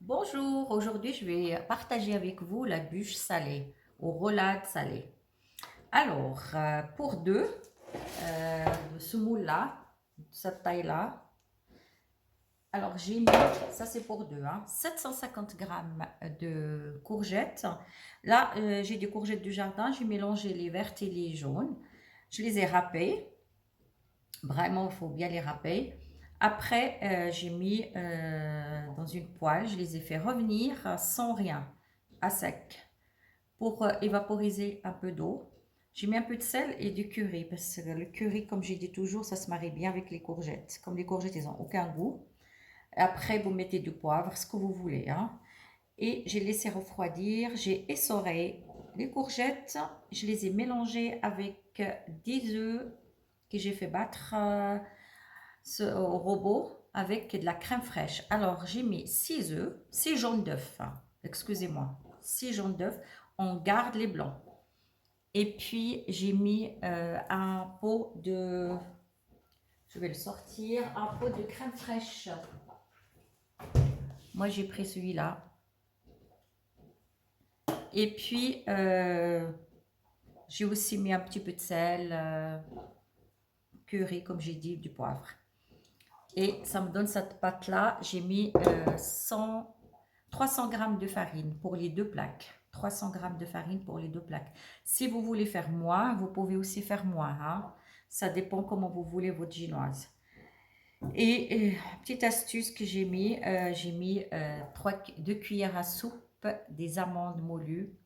Bonjour, aujourd'hui je vais partager avec vous la bûche salée aux roulades salées. Alors, pour deux, de ce moule-là, de cette taille-là, alors j'ai mis, ça c'est pour deux, 750 grammes de courgettes. Là, j'ai des courgettes du jardin, j'ai mélangé les vertes et les jaunes. Je les ai râpées, vraiment il faut bien les râper. Après, j'ai mis dans une poêle, je les ai fait revenir sans rien, à sec, pour évaporiser un peu d'eau. J'ai mis un peu de sel et du curry, parce que le curry, comme j'ai dit toujours, ça se marie bien avec les courgettes. Comme les courgettes, ils n'ont aucun goût. Après, vous mettez du poivre, ce que vous voulez, Et j'ai laissé refroidir, j'ai essoré les courgettes, je les ai mélangées avec 10 œufs que j'ai fait battre au robot avec de la crème fraîche. Alors, j'ai mis 6 œufs, 6 jaunes d'œufs, excusez-moi, 6 jaunes d'œufs, on garde les blancs. Et puis, j'ai mis un pot de, je vais le sortir, un pot de crème fraîche. Moi, j'ai pris celui-là. Et puis, j'ai aussi mis un petit peu de sel, curry, comme j'ai dit, du poivre. Et ça me donne cette pâte-là. J'ai mis 300 grammes de farine pour les deux plaques. 300 grammes de farine pour les deux plaques. Si vous voulez faire moins, vous pouvez aussi faire moins. Ça dépend comment vous voulez votre génoise. Et petite astuce que j'ai mis 2 cuillères à soupe des amandes moulues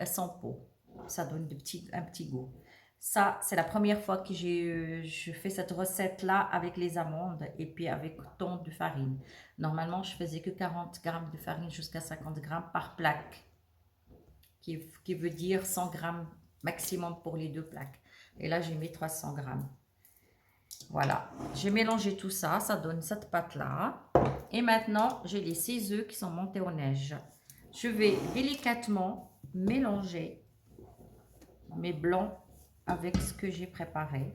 sans peau. Ça donne un petit goût. Ça, c'est la première fois que je fais cette recette-là avec les amandes et puis avec tant de farine. Normalement, je faisais que 40 grammes de farine jusqu'à 50 grammes par plaque, qui veut dire 100 grammes maximum pour les deux plaques. Et là, j'ai mis 300 grammes. Voilà, j'ai mélangé tout ça, ça donne cette pâte-là. Et maintenant, j'ai les 6 œufs qui sont montés aux neiges. Je vais délicatement mélanger mes blancs avec ce que j'ai préparé.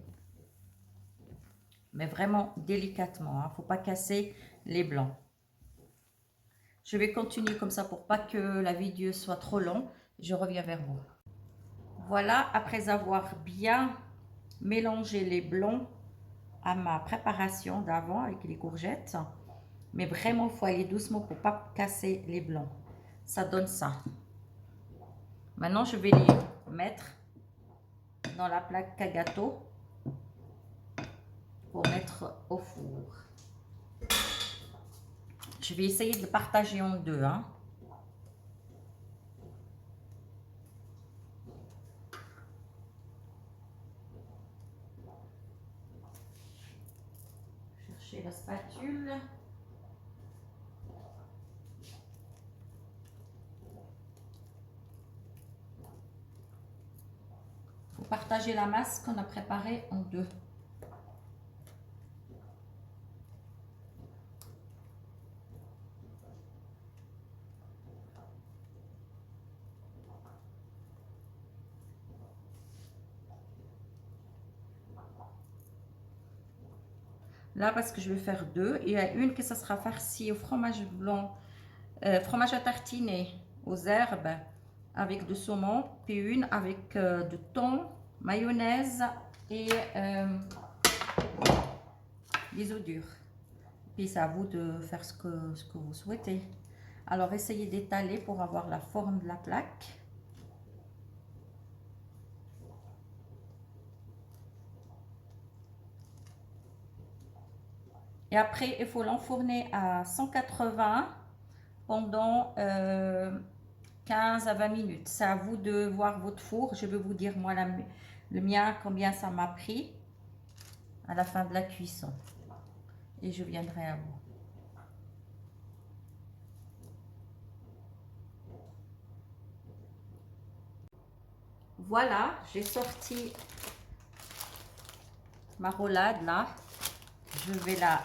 Mais vraiment délicatement, il ne faut pas casser les blancs. Je vais continuer comme ça pour pas que la vidéo soit trop longue. Je reviens vers vous. Voilà, après avoir bien mélangé les blancs à ma préparation d'avant avec les courgettes. Mais vraiment, il faut aller doucement pour pas casser les blancs. Ça donne ça. Maintenant, je vais les mettre dans la plaque à gâteau pour mettre au four. Je vais essayer de le partager en deux. Chercher la spatule. Il faut partager la masse qu'on a préparée en deux. Là, parce que je vais faire deux, il y a une que ça sera farcie au fromage blanc, fromage à tartiner aux herbes avec du saumon, puis une avec du thon, mayonnaise et des œufs durs. Puis c'est à vous de faire ce que vous souhaitez. Alors essayez d'étaler pour avoir la forme de la plaque. Et après, il faut l'enfourner à 180 pendant 15 à 20 minutes. C'est à vous de voir votre four. Je vais vous dire, moi, le mien, combien ça m'a pris à la fin de la cuisson. Et je viendrai à vous. Voilà, j'ai sorti ma roulade là. Je vais la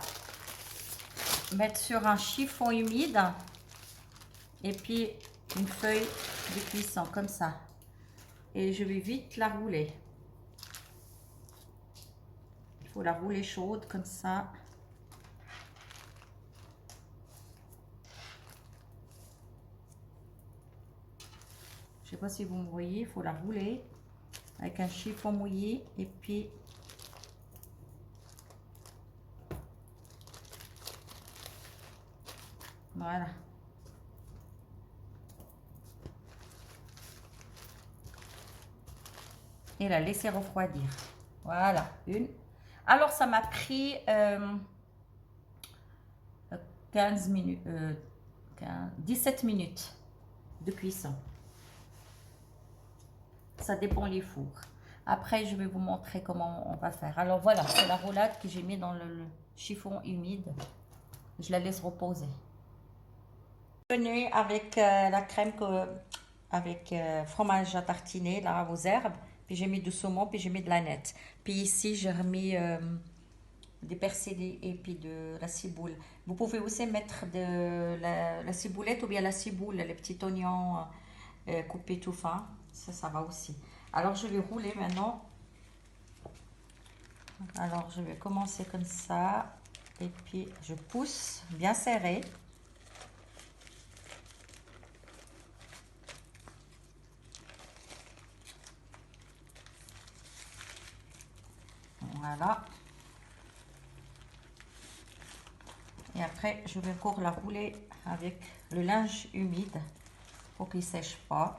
mettre sur un chiffon humide et puis une feuille de cuisson comme ça. Et je vais vite la rouler. Il faut la rouler chaude comme ça. Je sais pas si vous me voyez, il faut la rouler avec un chiffon mouillé et puis voilà. Et la laisser refroidir. Voilà, une. Alors ça m'a pris 15 minutes, 17 minutes de cuisson. Ça dépend les fours. Après, je vais vous montrer comment on va faire. Alors voilà, c'est la roulade que j'ai mis dans le chiffon humide. Je la laisse reposer. Avec la crème avec fromage à tartiner là aux herbes. Puis j'ai mis du saumon, puis j'ai mis de la nette. Puis ici, j'ai remis des persillés et puis de la ciboule. Vous pouvez aussi mettre de la ciboulette ou bien la ciboule, les petits oignons coupés tout fin. Ça va aussi. Alors, je vais rouler maintenant. Alors, je vais commencer comme ça. Et puis, je pousse bien serré. Voilà. Et après, je vais encore la rouler avec le linge humide pour qu'il ne sèche pas.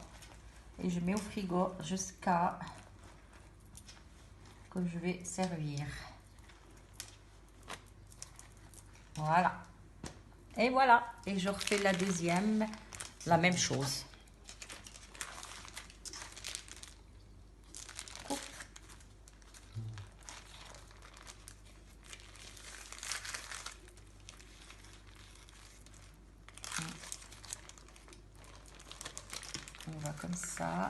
Et je mets au frigo jusqu'à que je vais servir. Voilà. Et voilà. Et je refais la deuxième, la même chose. On va comme ça.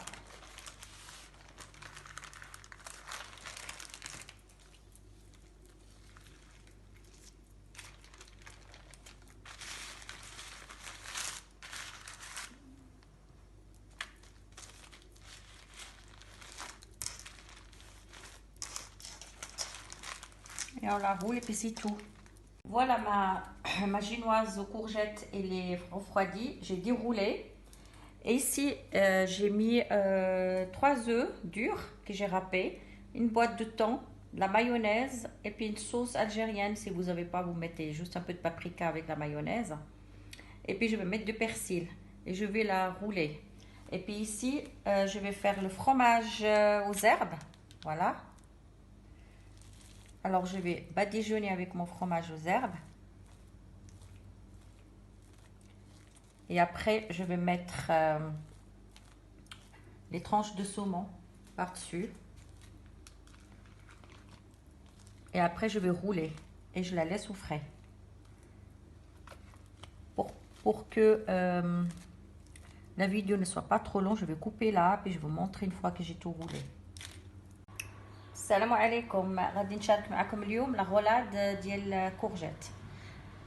Et on la roule et puis c'est tout. Voilà ma génoise aux courgettes et les refroidis. J'ai déroulé. Et ici, j'ai mis 3 œufs durs que j'ai râpés, une boîte de thon, de la mayonnaise et puis une sauce algérienne. Si vous n'avez pas, vous mettez juste un peu de paprika avec la mayonnaise. Et puis, je vais mettre du persil et je vais la rouler. Et puis ici, je vais faire le fromage aux herbes. Voilà. Alors, je vais badigeonner avec mon fromage aux herbes. Et après, je vais mettre les tranches de saumon par-dessus. Et après, je vais rouler et je la laisse au frais. Pour que la vidéo ne soit pas trop longue, je vais couper là, puis je vais vous montrer une fois que j'ai tout roulé. السلام عليكم. غادي نشارك معكم اليوم لا غولاد ديال الكورجيت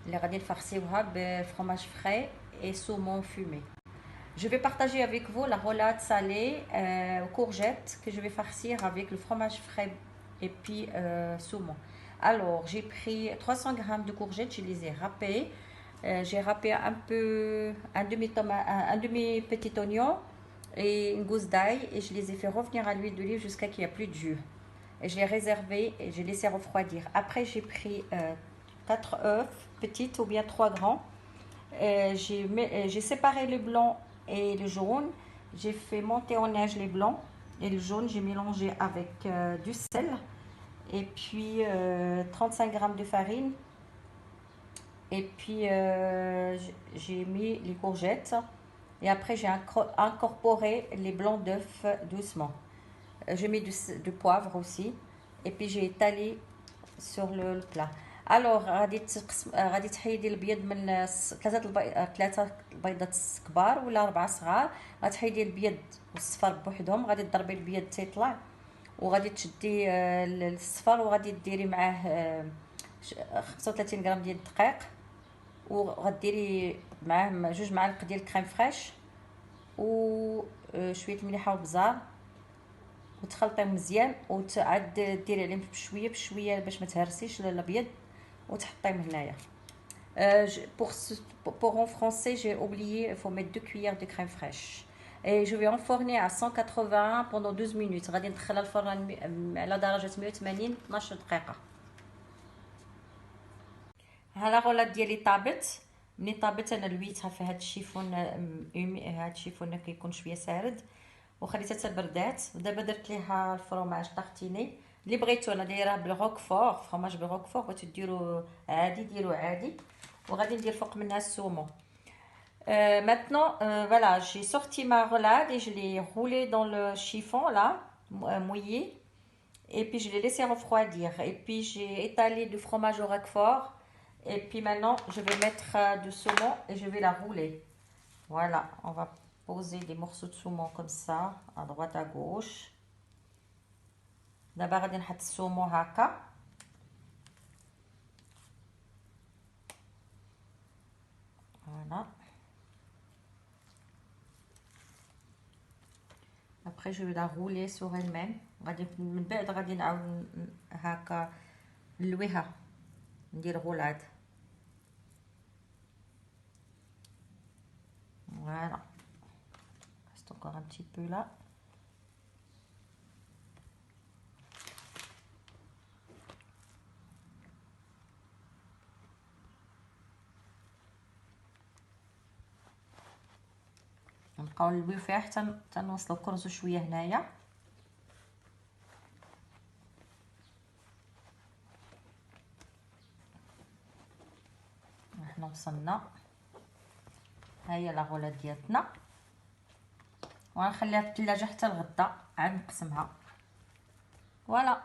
اللي غادي نفرسيوها بفرomage frais et saumon fumé. Je vais partager avec vous la roulade salée aux courgettes que je vais farcir avec le fromage frais et puis saumon. Alors, j'ai pris 300 g de courgettes, je les ai râpées. J'ai râpé un demi petit oignon et une gousse d'ail et je les ai fait revenir à l'huile d'olive jusqu'à qu'il n'y a plus de jus. Et je l'ai réservé et j'ai laissé refroidir. Après, j'ai pris 4 œufs petites ou bien 3 grands. J'ai séparé le blanc et le jaune. J'ai fait monter en neige les blancs et le jaune. J'ai mélangé avec du sel et puis 35 g de farine. Et puis j'ai mis les courgettes et après j'ai incorporé les blancs d'œufs doucement. J'ai mis du poivre aussi et puis j'ai étalé sur le plat. Alors غادي تحيدي البيض من ثلاثه بيضات كبار ولا 4 صغار. غتحيدي البيض والصفر بوحدهم، غادي تضربي البيض تيطلع وغادي تشدي الصفر وغادي ديري معاه 35 غرام ديال الدقيق وغديري معاه 2 معالق ديال الكريم فريش وشويه المليحه والبزار وتخلطيهم مزيان وتعاد ديري عليهم بشويه بشويه باش ما تهرسيش الابيض وتحطيهم هنايا. Pour en français, j'ai oublié, il faut mettre 2 cuillères de crème fraîche. et je vais enfourner à 180 pendant 12 minutes. غادي ندخلها الفران على درجة 180 12 دقيقة. ها لا غولات ديالي طابت. ملي طابت انا لويتها في هاد الشيفون، هاد الشيفون كيكون شويه سارد، وخليتها حتى بردات. ودابا درت ليها الفرomage طاغتيني اللي بغيتو. انا دايره بالروكفور، فرomage بالروكفور. بغيتو ديرو عادي ديرو عادي، وغادي ندير فوق منها السومو. Maintenant, voilà, j'ai sorti ma roulade et je l'ai roulée dans le chiffon là, mouillé. Et puis je l'ai laissé refroidir. Et puis j'ai étalé du fromage au roquefort. Et puis maintenant, je vais mettre du saumon et je vais la rouler. Voilà, on va poser des morceaux de saumon comme ça, à droite à gauche. D'abord, on va mettre le saumon haka. Voilà. Après, je vais la rouler sur elle-même. من بعد غادي نعاود هكا نلويها ندير غولاد. Voilà. Reste encore un petit peu là. نبقاو نلويو فيها حتى نوصلو كرزو شويه هنايا. احنا وصلنا. ها هي لا غولا ديالتنا، وغنخليها في الثلاجه حتى الغدا عاد نقسمها. فوالا.